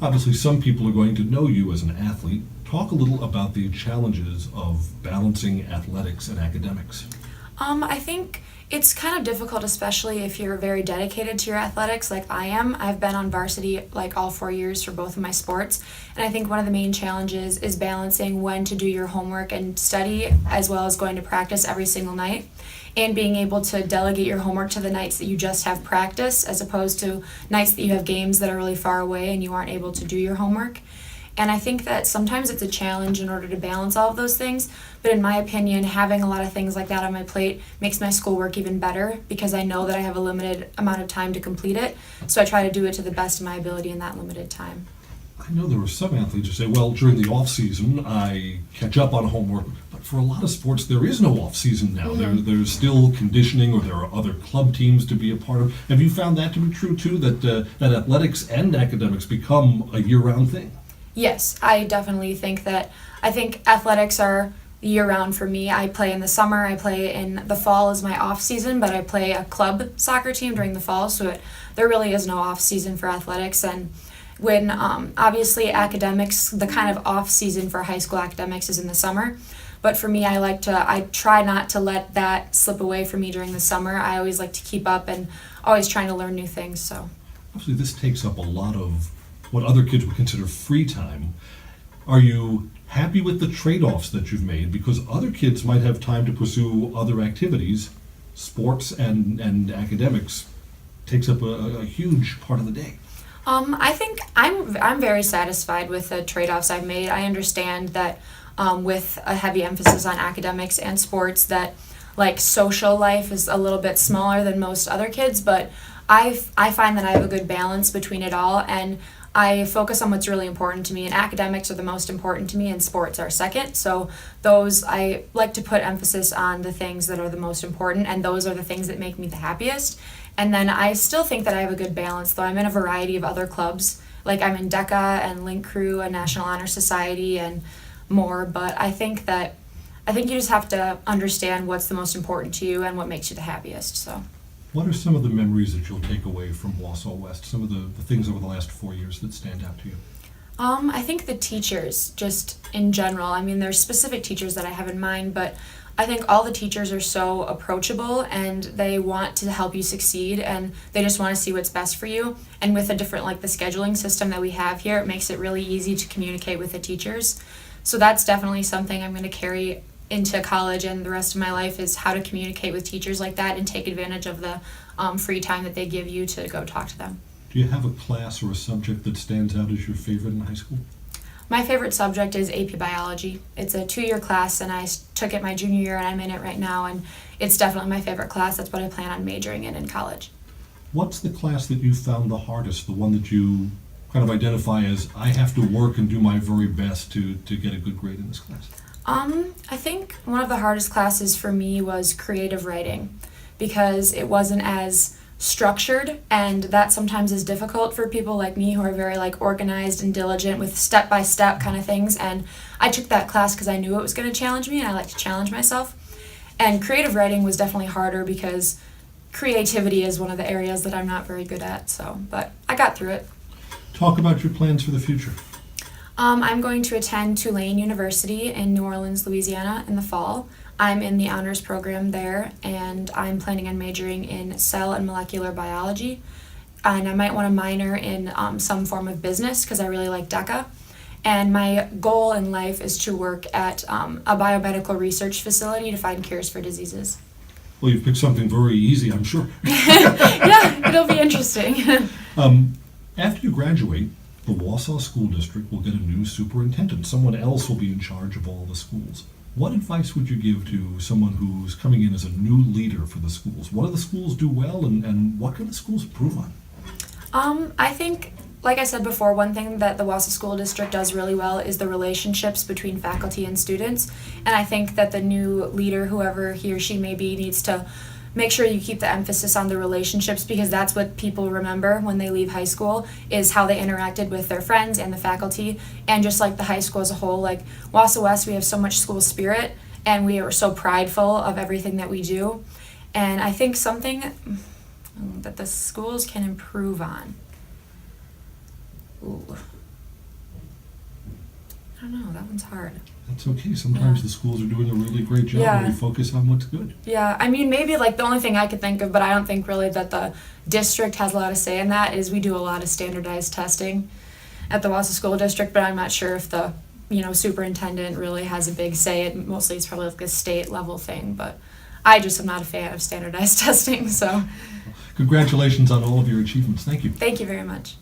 Obviously, some people are going to know you as an athlete. Talk a little about the challenges of balancing athletics and academics. I think it's kind of difficult, especially if you're very dedicated to your athletics like I am. I've been on varsity like all 4 years for both of my sports, and I think one of the main challenges is balancing when to do your homework and study as well as going to practice every single night, and being able to delegate your homework to the nights that you just have practice as opposed to nights that you have games that are really far away and you aren't able to do your homework. And I think that sometimes it's a challenge in order to balance all of those things, but in my opinion, having a lot of things like that on my plate makes my schoolwork even better because I know that I have a limited amount of time to complete it, so I try to do it to the best of my ability in that limited time. I know there are some athletes who say, well, during the off season, I catch up on homework. But for a lot of sports, there is no off season now. There's still conditioning, or there are other club teams to be a part of. Have you found that to be true too? That athletics and academics become a year-round thing? Yes, I definitely think that. I think athletics are year-round for me. I play in the summer, I play in the fall is my off season, but I play a club soccer team during the fall, so there really is no off season for athletics. And when obviously academics, the kind of off season for high school academics is in the summer, but for me, I try not to let that slip away from me during the summer. I always like to keep up and always trying to learn new things. So Obviously, this takes up a lot of what other kids would consider free time. Are you happy with the trade-offs that you've made? Because other kids might have time to pursue other activities. Sports and academics takes up a huge part of the day. I think I'm very satisfied with the trade-offs I've made. I understand that with a heavy emphasis on academics and sports that like social life is a little bit smaller than most other kids, but I find that I have a good balance between it all, and I focus on what's really important to me, and academics are the most important to me and sports are second. So those, I like to put emphasis on the things that are the most important, and those are the things that make me the happiest. And then I still think that I have a good balance, though I'm in a variety of other clubs. Like I'm in DECA and Link Crew and National Honor Society and more, but I think you just have to understand what's the most important to you and what makes you the happiest. So. What are some of the memories that you'll take away from Wausau West? Some of the things over the last 4 years that stand out to you? I think the teachers, just in general. I mean, there's specific teachers that I have in mind, but I think all the teachers are so approachable and they want to help you succeed and they just want to see what's best for you. And with a different, like the scheduling system that we have here, it makes it really easy to communicate with the teachers. So that's definitely something I'm going to carry into college and the rest of my life, is how to communicate with teachers like that and take advantage of the free time that they give you to go talk to them. Do you have a class or a subject that stands out as your favorite in high school? My favorite subject is AP Biology. It's a 2-year class and I took it my junior year and I'm in it right now, and it's definitely my favorite class. That's what I plan on majoring in college. What's the class that you found the hardest, the one that you kind of identify as, I have to work and do my very best to get a good grade in this class? I think one of the hardest classes for me was creative writing because it wasn't as structured, and that sometimes is difficult for people like me who are very like organized and diligent with step-by-step kind of things. And I took that class because I knew it was going to challenge me and I like to challenge myself. And creative writing was definitely harder because creativity is one of the areas that I'm not very good at. So, but I got through it. Talk about your plans for the future. I'm going to attend Tulane University in New Orleans, Louisiana in the fall. I'm in the honors program there, and I'm planning on majoring in cell and molecular biology. And I might want to minor in some form of business because I really like DECA. And my goal in life is to work at a biomedical research facility to find cures for diseases. Well, you've picked something very easy, I'm sure. Yeah, it'll be interesting. After you graduate, the Wausau School District will get a new superintendent. Someone else will be in charge of all the schools. What advice would you give to someone who's coming in as a new leader for the schools? What do the schools do well, and what can the schools improve on? I think, like I said before, one thing that the Wausau School District does really well is the relationships between faculty and students. And I think that the new leader, whoever he or she may be, needs to make sure you keep the emphasis on the relationships, because that's what people remember when they leave high school, is how they interacted with their friends and the faculty, and just like the high school as a whole. Like Wausau West, we have so much school spirit and we are so prideful of everything that we do. And I think something that the schools can improve on. Ooh. don't know. That one's hard. That's okay. Sometimes Yeah. the schools are doing a really great job Yeah. and we focus on what's good. Yeah, I mean, maybe like the only thing I could think of, but I don't think really that the district has a lot of say in that, is we do a lot of standardized testing at the Wausau School District, but I'm not sure if the, superintendent really has a big say. It mostly it's probably like a state level thing, but I just am not a fan of standardized testing, so Congratulations on all of your achievements. Thank you. thank you very much.